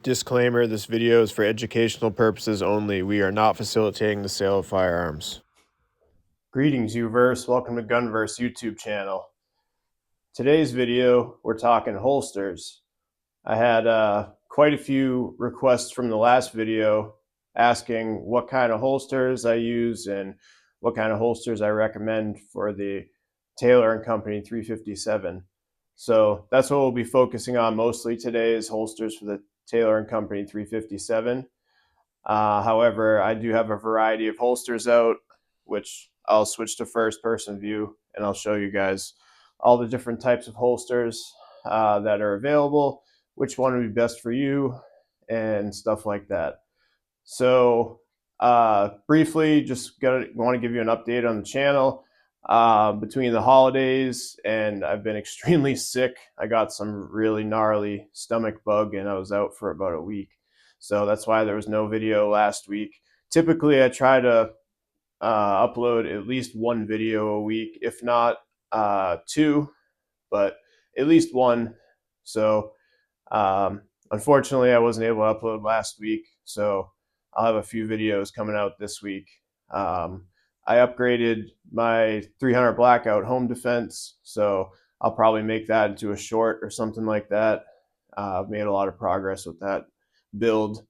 Disclaimer, this video is for educational purposes only. We are not facilitating the sale of firearms. Greetings, Uverse. Welcome to Gunverse YouTube channel. Today's video, we're talking holsters. I had quite a few requests from the last video asking what kind of holsters I use and what kind of holsters I recommend for the Taylor & Company 357. So that's what we'll be focusing on mostly today, is holsters for the Taylor & Company 357. However, I do have a variety of holsters out, which I'll switch to first person view and I'll show you guys all the different types of holsters that are available, which one would be best for you, and stuff like that. So briefly, just want to give you an update on the channel. Between the holidays and I've been extremely sick. I got some really gnarly stomach bug and I was out for about a week. So that's why there was no video last week. Typically, I try to upload at least one video a week, if not two, but at least one. So unfortunately, I wasn't able to upload last week. So I'll have a few videos coming out this week. I upgraded my 300 Blackout home defense, so I'll probably make that into a short or something like that. I've made a lot of progress with that build.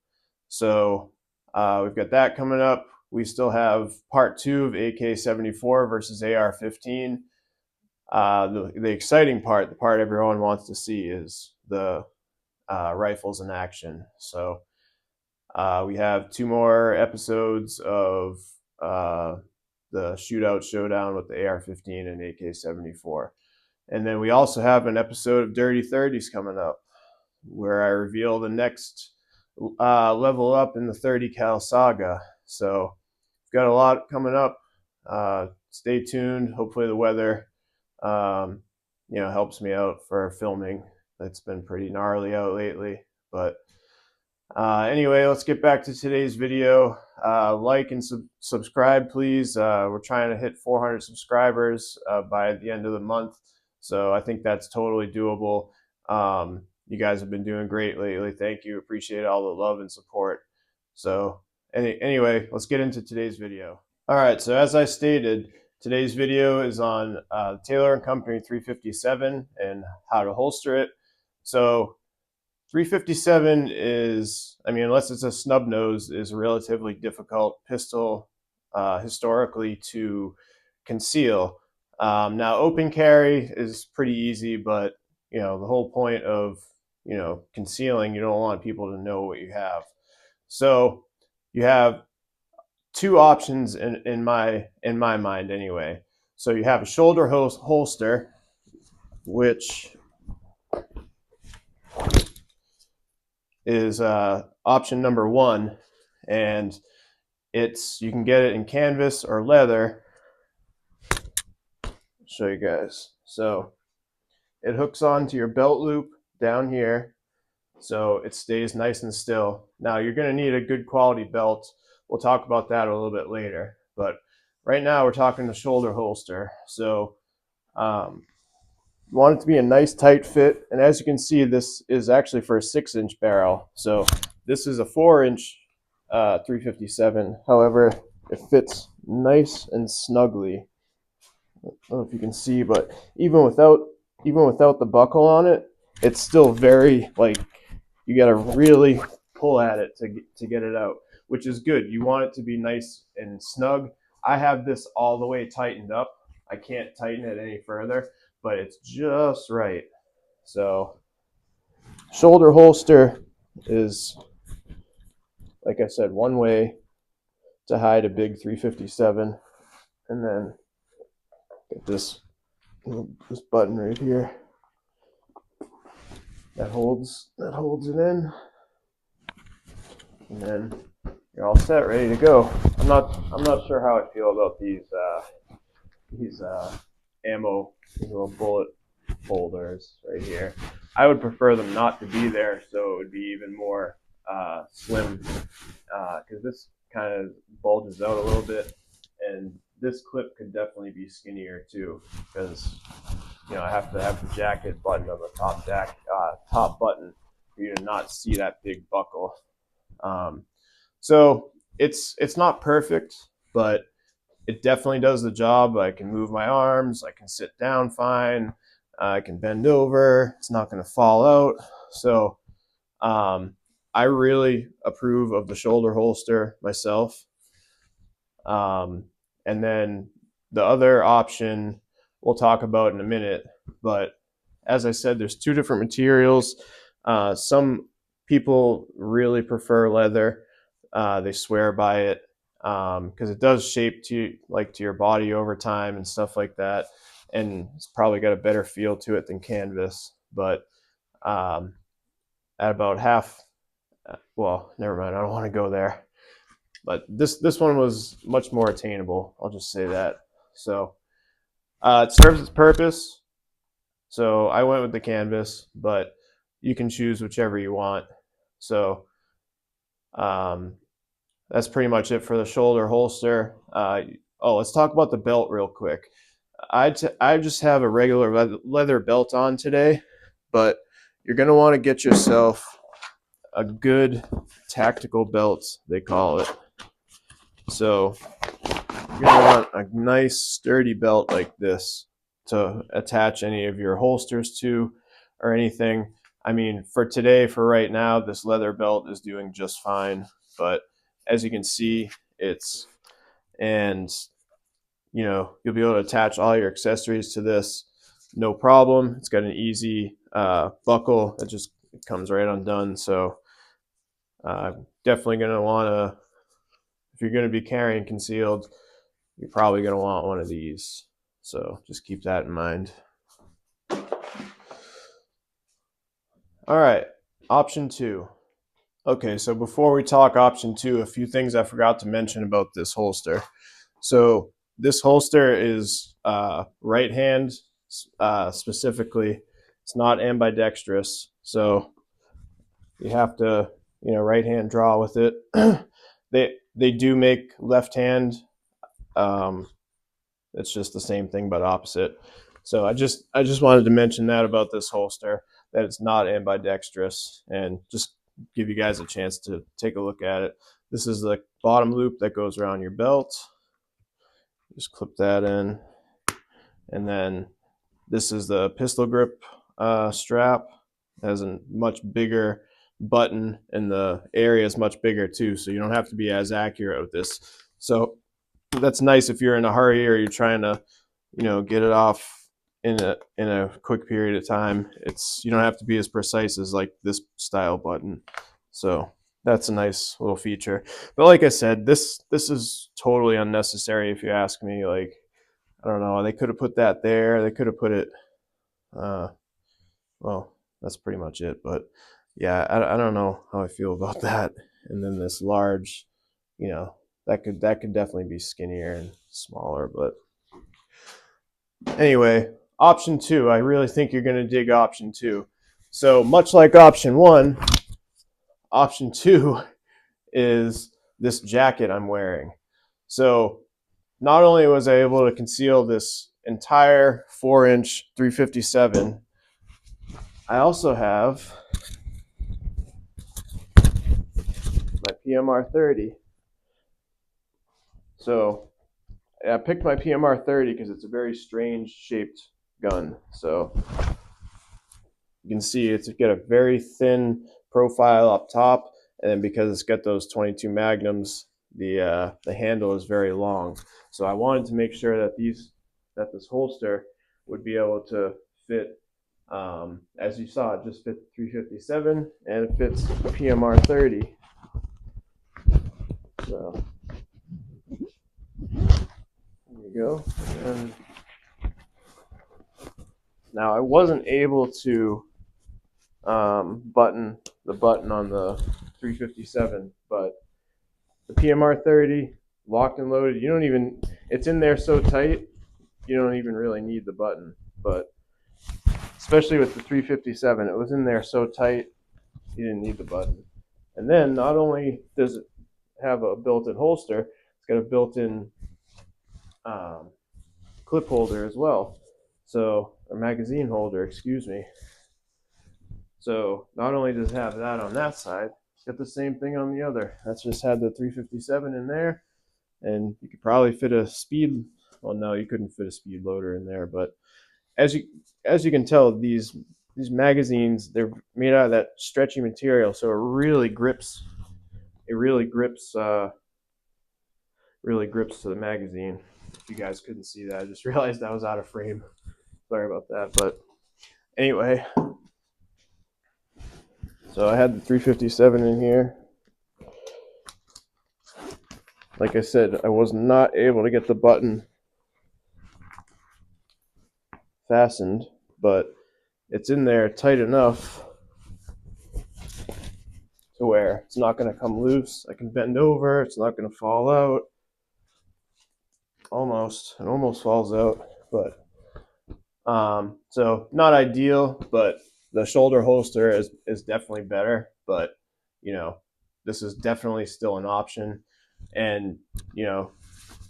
So we've got that coming up. We still have part 2 of AK-74 versus AR-15. The exciting part, the part everyone wants to see, is the rifles in action. So we have 2 more episodes of the shootout showdown with the AR-15 and AK-74. And then we also have an episode of Dirty 30s coming up, where I reveal the next level up in the 30 cal saga. So we've got a lot coming up. Stay tuned. Hopefully the weather helps me out for filming. It's been pretty gnarly out lately. But anyway, let's get back to today's video. Like and subscribe, please. We're trying to hit 400 subscribers by the end of the month. So I think that's totally doable. You guys have been doing great lately. Thank you. Appreciate all the love and support. So anyway, let's get into today's video. All right, so as I stated, today's video is on Taylor & Company 357 and how to holster it. So 357 is, unless it's a snub nose, is a relatively difficult pistol historically to conceal. Now, open carry is pretty easy, but the whole point of concealing, you don't want people to know what you have. So you have 2 options in my mind anyway. So you have a shoulder holster, which is option number 1, and you can get it in canvas or leather. I'll show you guys. So it hooks onto your belt loop down here, so it stays nice and still. Now you're going to need a good quality belt. We'll talk about that a little bit later, but right now we're talking the shoulder holster. So you want it to be a nice tight fit, and as you can see, this is actually for a 6-inch barrel. So this is a 4-inch 357. However, it fits nice and snugly. I don't know if you can see, but even without the buckle on it, it's still very, you got to really pull at it to get it out, which is good. You want it to be nice and snug. I have this all the way tightened up. I can't tighten it any further, but it's just right. So shoulder holster is, like I said, one way to hide a big 357. And then get this button right here that holds it in, and then you're all set, ready to go. I'm not sure how I feel about these ammo, these little bullet holders right here. I would prefer them not to be there, so it would be even more slim, because this kind of bulges out a little bit, and this clip could definitely be skinnier too, because I have to have the jacket button on the top button for you to not see that big buckle. So it's not perfect, but it definitely does the job. I can move my arms, I can sit down fine, I can bend over, it's not going to fall out. So I really approve of the shoulder holster myself. And then the other option we'll talk about in a minute, but as I said, there's two different materials. Some people really prefer leather. They swear by it because it does shape to your body over time and stuff like that, and it's probably got a better feel to it than canvas. But at about half, well, never mind. I don't want to go there. But this one was much more attainable. I'll just say that. So it serves its purpose. So I went with the canvas, but you can choose whichever you want. So that's pretty much it for the shoulder holster. Let's talk about the belt real quick. I just have a regular leather belt on today, but you're going to want to get yourself a good tactical belt, they call it. So you're going to want a nice sturdy belt like this to attach any of your holsters to or anything. I mean, for today, for right now, this leather belt is doing just fine. But as you can see, you'll be able to attach all your accessories to this, no problem. It's got an easy buckle that just comes right undone. So definitely going to want to, if you're going to be carrying concealed, you're probably going to want one of these. So just keep that in mind. All right, option 2. Okay, so before we talk option 2, a few things I forgot to mention about this holster. So this holster is right hand specifically. It's not ambidextrous, so you have to right hand draw with it. They do make left hand. It's just the same thing but opposite. So I just wanted to mention that about this holster, that it's not ambidextrous, and just give you guys a chance to take a look at it. This is the bottom loop that goes around your belt. Just clip that in, and then this is the pistol grip strap. It has a much bigger button, and the area is much bigger too, so you don't have to be as accurate with this. So that's nice if you're in a hurry or you're trying to get it off in a quick period of time. You don't have to be as precise as like this style button. So that's a nice little feature. But like I said, this is totally unnecessary if you ask me. Like, I don't know, they could have put that there. They could have put it well, that's pretty much it. But yeah, I don't know how I feel about that. And then this large, that could definitely be skinnier and smaller. But anyway, option 2, I really think you're going to dig option 2. So much like option 1, option 2 is this jacket I'm wearing. So not only was I able to conceal this entire 4-inch 357, I also have my PMR 30. So I picked my PMR 30 because it's a very strange shaped gun. So you can see it's got a very thin profile up top, and then because it's got those 22 magnums, the handle is very long. So I wanted to make sure that this holster would be able to fit. As you saw, it just fit 357 and it fits PMR 30. So there you go. And now I wasn't able to button the button on the 357, but the PMR 30 locked and loaded. It's in there so tight, you don't even really need the button. But especially with the 357, it was in there so tight, you didn't need the button. And then not only does it have a built-in holster, it's got a built-in clip holder as well. So, a magazine holder, excuse me. So not only does it have that on that side, it's got the same thing on the other. That's just had the 357 in there, and you could probably fit a speed. Well, no, you couldn't fit a speed loader in there, but as you can tell, these magazines, they're made out of that stretchy material, so it really grips. It really grips to the magazine. If you guys couldn't see that, I just realized I was out of frame. Sorry about that, but anyway, so I had the 357 in here. Like I said, I was not able to get the button fastened, but it's in there tight enough to where it's not going to come loose. I can bend over, it's not going to fall out. It almost falls out, but so not ideal, but the shoulder holster is definitely better. But you know, this is definitely still an option, and you know,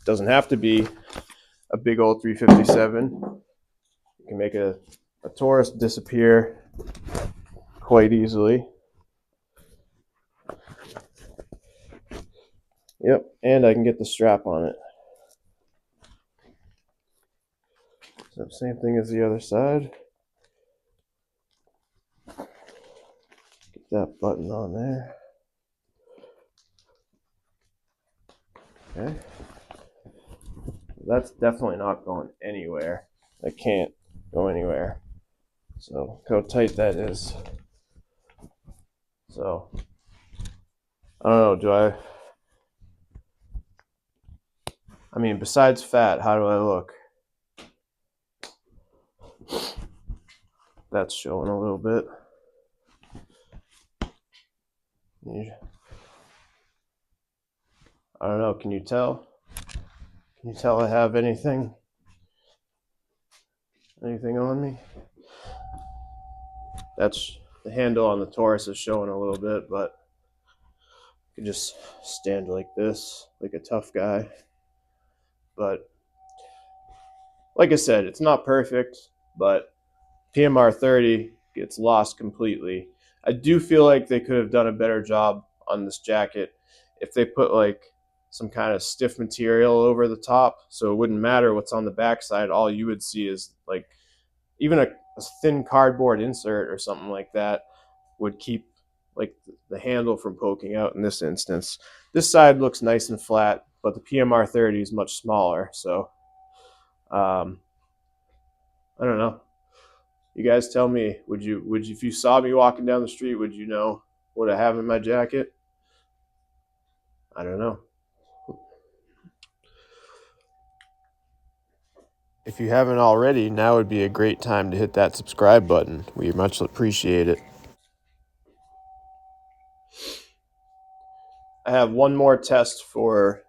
doesn't have to be a big old 357. You can make a Taurus disappear quite easily. Yep, and I can get the strap on it. So same thing as the other side. Get that button on there. Okay. That's definitely not going anywhere. I can't go anywhere. So look how tight that is. So I don't know, I mean, besides fat, how do I look? That's showing a little bit. I don't know, can you tell? Can you tell I have anything on me? That's the handle on the Taurus is showing a little bit, but you can just stand like this, like a tough guy. But like I said, it's not perfect, but PMR 30 gets lost completely. I do feel like they could have done a better job on this jacket if they put like some kind of stiff material over the top, so it wouldn't matter what's on the backside. All you would see is like even a thin cardboard insert or something like that would keep like the handle from poking out in this instance. This side looks nice and flat, but the PMR 30 is much smaller, so I don't know. You guys tell me, would you if you saw me walking down the street, would you know what I have in my jacket? I don't know. If you haven't already, now would be a great time to hit that subscribe button. We much appreciate it. I have one more test for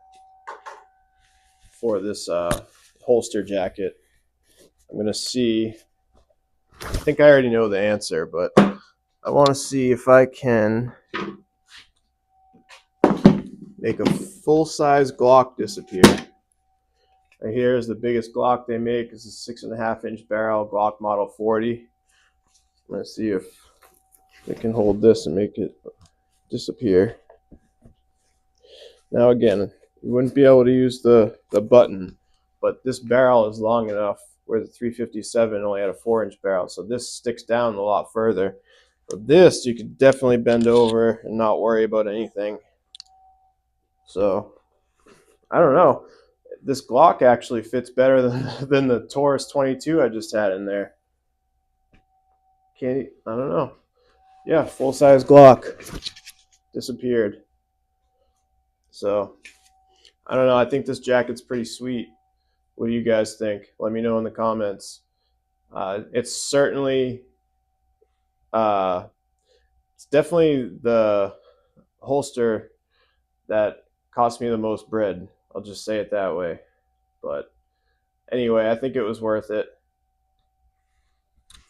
this holster jacket. I'm going to see. I think I already know the answer, but I want to see if I can make a full-size Glock disappear. Right here is the biggest Glock they make. It's a 6.5-inch barrel Glock Model 40. I'm going to see if I can hold this and make it disappear. Now again, you wouldn't be able to use the button, but this barrel is long enough where the 357 only had a 4-inch barrel, so this sticks down a lot further. But this, you could definitely bend over and not worry about anything. So, I don't know. This Glock actually fits better than the Taurus 22 I just had in there. I don't know. Yeah, full-size Glock disappeared. So, I don't know. I think this jacket's pretty sweet. What do you guys think? Let me know in the comments. It's certainly, it's definitely the holster that cost me the most bread. I'll just say it that way. But anyway, I think it was worth it.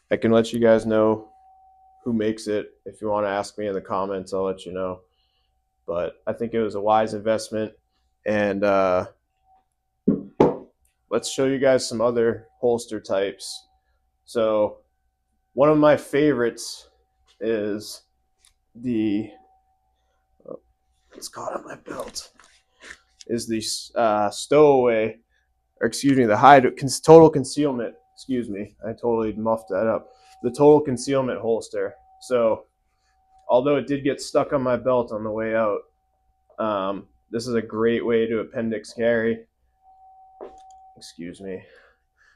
I can let you guys know who makes it. If you want to ask me in the comments, I'll let you know. But I think it was a wise investment. And let's show you guys some other holster types. So one of my favorites is the, oh, it's caught on my belt, is the stowaway, or excuse me, the high total concealment, excuse me, I totally muffed that up, the total concealment holster. So although it did get stuck on my belt on the way out, this is a great way to appendix carry. Excuse me.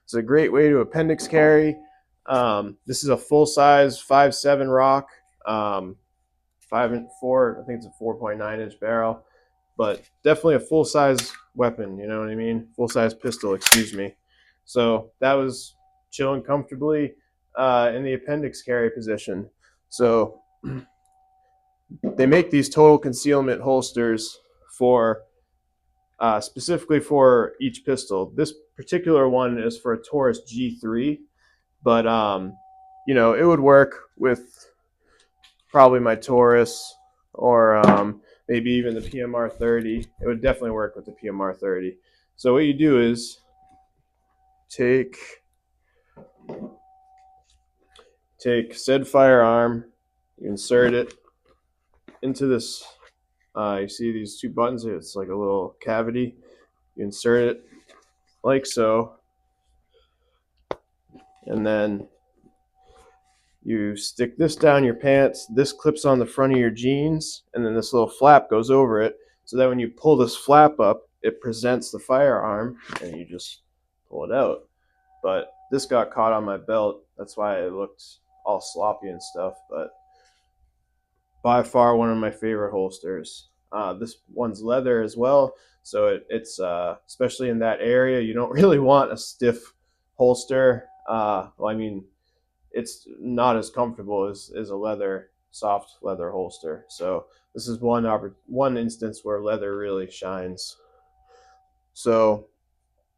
It's a great way to appendix carry. This is a full-size 5.7 rock, 5-4. I think it's a 4.9-inch barrel, but definitely a full-size weapon. You know what I mean? Full-size pistol. Excuse me. So that was chilling comfortably in the appendix carry position. So they make these total concealment holsters for specifically for each pistol. This particular one is for a Taurus G3, but you know, it would work with probably my Taurus or maybe even the PMR 30. It would definitely work with the PMR 30. So what you do is take said firearm, you insert it into this. You see these two buttons? It's like a little cavity. You insert it like so, and then you stick this down your pants. This clips on the front of your jeans, and then this little flap goes over it, so that when you pull this flap up, it presents the firearm, and you just pull it out. But this got caught on my belt. That's why it looked all sloppy and stuff. But by far one of my favorite holsters. This one's leather as well, so it's especially in that area, you don't really want a stiff holster. Well, I mean, it's not as comfortable as a soft leather holster. So this is one instance where leather really shines. So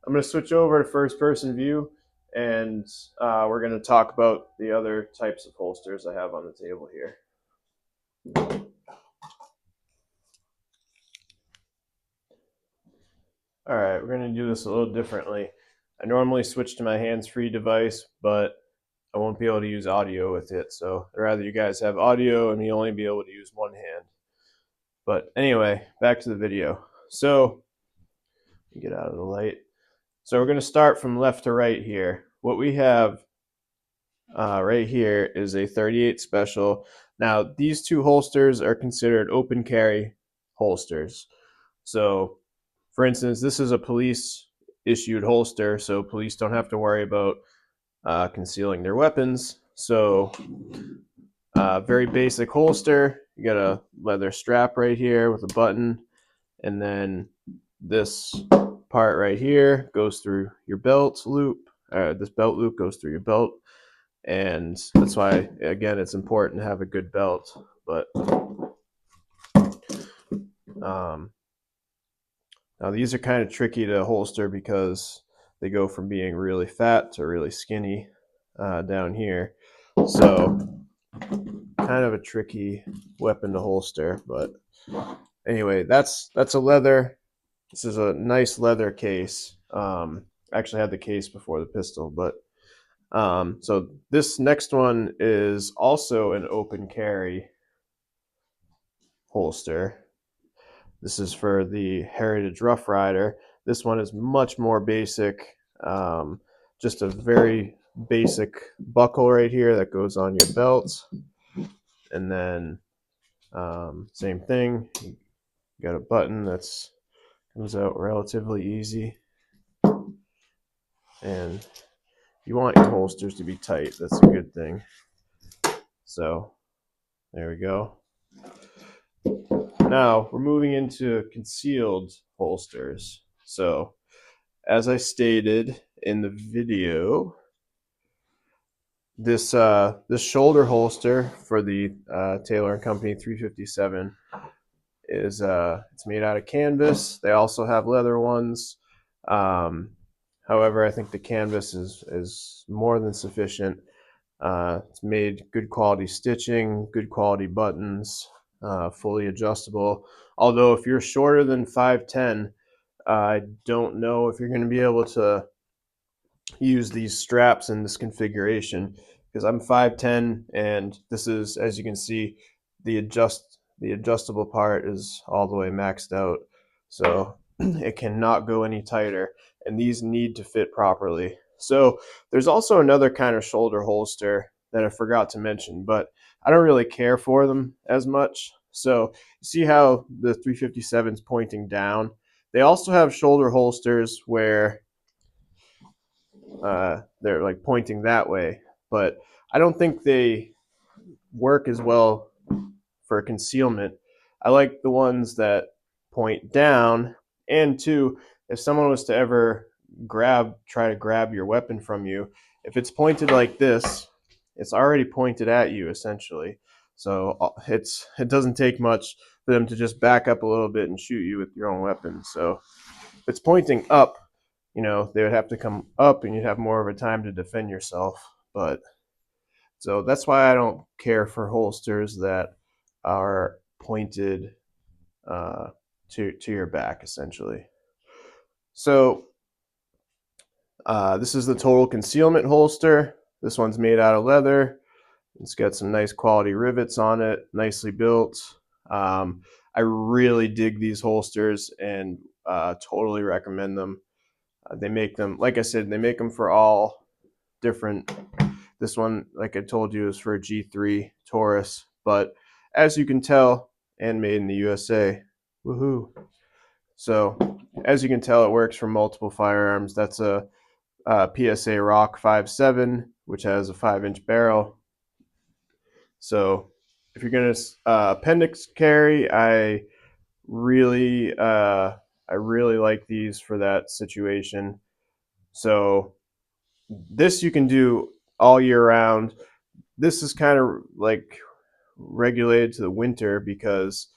I'm going to switch over to first person view, and we're going to talk about the other types of holsters I have on the table here. All right, we're going to do this a little differently. I normally switch to my hands-free device, but I won't be able to use audio with it. So I'd rather you guys have audio and me only be able to use one hand. But anyway, back to the video. So get out of the light. So we're going to start from left to right here. What we have right here is a 38 Special. Now, these two holsters are considered open carry holsters. So, for instance, this is a police issued holster, so police don't have to worry about concealing their weapons. So, very basic holster. You got a leather strap right here with a button, and then this part right here goes through your belt loop. This belt loop goes through your belt, and that's why, again, it's important to have a good belt. But now these are kind of tricky to holster because they go from being really fat to really skinny down here. So kind of a tricky weapon to holster. But anyway, that's a leather. This is a nice leather case. I actually had the case before the pistol, but so this next one is also an open carry holster. This is for the Heritage Rough Rider. This one is much more basic. Just a very basic buckle right here that goes on your belt. And then same thing, you got a button that's comes out relatively easy. And you want your holsters to be tight. That's a good thing. So there we go. Now we're moving into concealed holsters. So as I stated in the video, this shoulder holster for the Taylor & Company 357 is it's made out of canvas. They also have leather ones. However, I think the canvas is more than sufficient. It's made good quality stitching, good quality buttons, fully adjustable. Although if you're shorter than 5'10", I don't know if you're going to be able to use these straps in this configuration, because I'm 5'10", and this is, as you can see, the adjustable part is all the way maxed out, so it cannot go any tighter, and these need to fit properly. So there's also another kind of shoulder holster that I forgot to mention, but I don't really care for them as much. So you see how the 357 is pointing down? They also have shoulder holsters where they're like pointing that way, but I don't think they work as well for concealment. I like the ones that point down, and two, if someone was to ever try to grab your weapon from you, if it's pointed like this, it's already pointed at you essentially. So it doesn't take much for them to just back up a little bit and shoot you with your own weapon. So if it's pointing up, they would have to come up and you'd have more of a time to defend yourself. But so that's why I don't care for holsters that are pointed uh, to your back, essentially. So this is the total concealment holster. This one's made out of leather. It's got some nice quality rivets on it, nicely built. I really dig these holsters and totally recommend them. They make them, like I said, they make them for all different. This one, like I told you, is for a G3 Taurus, but as you can tell, and made in the USA. Woohoo! So as you can tell, it works for multiple firearms. That's a PSA Rock 5.7, which has a 5-inch barrel. So if you're gonna appendix carry, really, I really like these for that situation. So this you can do all year round. This is kind of like regulated to the winter because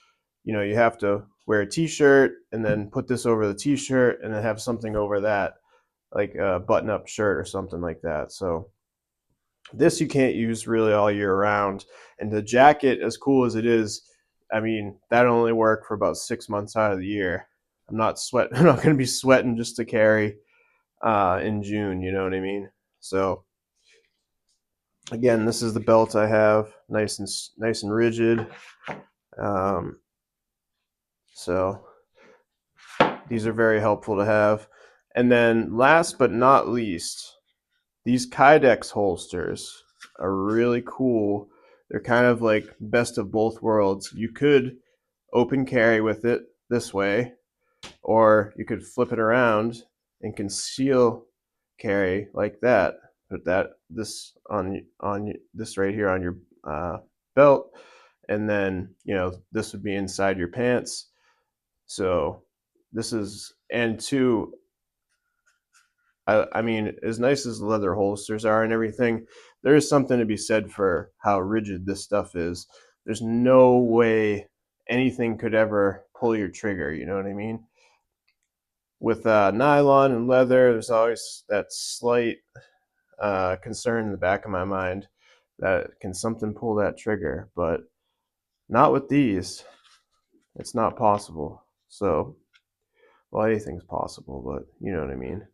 you have to wear a t-shirt and then put this over the t-shirt and then have something over that, like a button-up shirt or something like that. So this you can't use really all year round. And the jacket, as cool as it is, I mean, that only work for about 6 months out of the year. I'm not I'm not going to be sweating just to carry in June. You know what I mean? So again, this is the belt I have, nice and rigid. Um, so these are very helpful to have. And then last but not least, these Kydex holsters are really cool. They're kind of like best of both worlds. You could open carry with it this way, or you could flip it around and conceal carry like that. Put this on this right here on your belt, and then this would be inside your pants. So this is, and two, I mean, as nice as the leather holsters are and everything, there is something to be said for how rigid this stuff is. There's no way anything could ever pull your trigger. You know what I mean? With nylon and leather, there's always that slight concern in the back of my mind that can something pull that trigger, but not with these. It's not possible. So, well, anything's possible, but you know what I mean.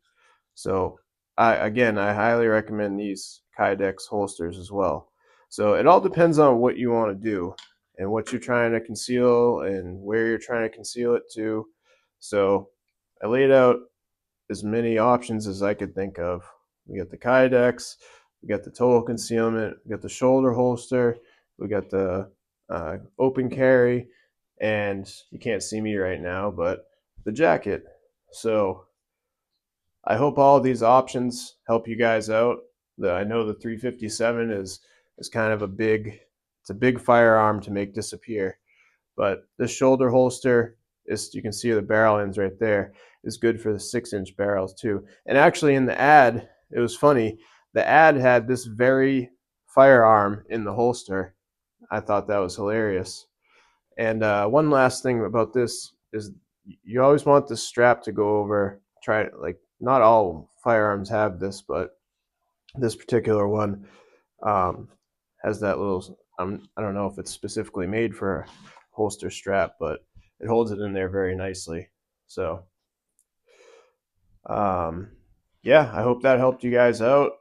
So I highly recommend these Kydex holsters as well. So it all depends on what you want to do and what you're trying to conceal and where you're trying to conceal it to. So I laid out as many options as I could think of. We got the Kydex, we got the total concealment, we got the shoulder holster, we got the open carry, and you can't see me right now, but the jacket. So I hope all of these options help you guys out. I know the 357 is kind of it's a big firearm to make disappear, but this shoulder holster is, you can see the barrel ends right there, is good for the 6-inch barrels too. And actually in the ad, it was funny, the ad had this very firearm in the holster. I thought that was hilarious. And one last thing about this is you always want the strap to go over. Try, like, not all firearms have this, but this particular one has that little. I don't know if it's specifically made for a holster strap, but it holds it in there very nicely. So, yeah, I hope that helped you guys out.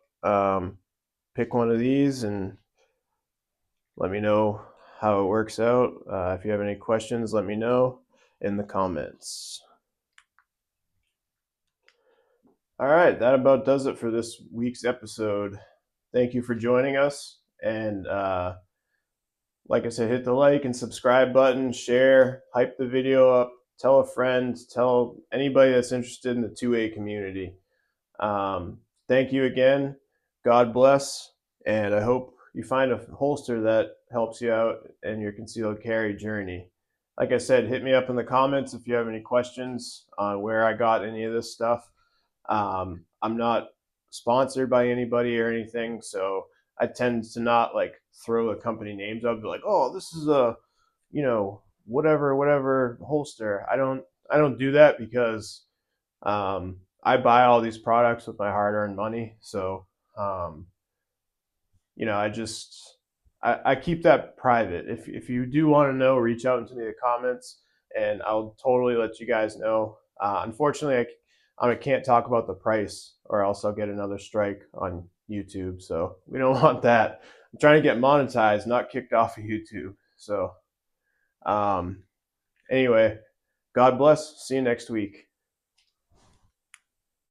pick one of these and let me know how it works out. If you have any questions, let me know in the comments. All right, that about does it for this week's episode. Thank you for joining us. And like I said, hit the like and subscribe button, share, hype the video up, tell a friend, tell anybody that's interested in the 2A community. Thank you again. God bless. And I hope you find a holster that helps you out in your concealed carry journey. Like I said, hit me up in the comments if you have any questions on where I got any of this stuff. I'm not sponsored by anybody or anything, so I tend to not like throw the company names up, be like, oh, this is a, whatever holster. I don't do that because I buy all these products with my hard-earned money. So um, I keep that private. If you do want to know, reach out into the comments, and I'll totally let you guys know. Unfortunately, I can't talk about the price, or else I'll get another strike on YouTube. So we don't want that. I'm trying to get monetized, not kicked off of YouTube. So anyway, God bless. See you next week.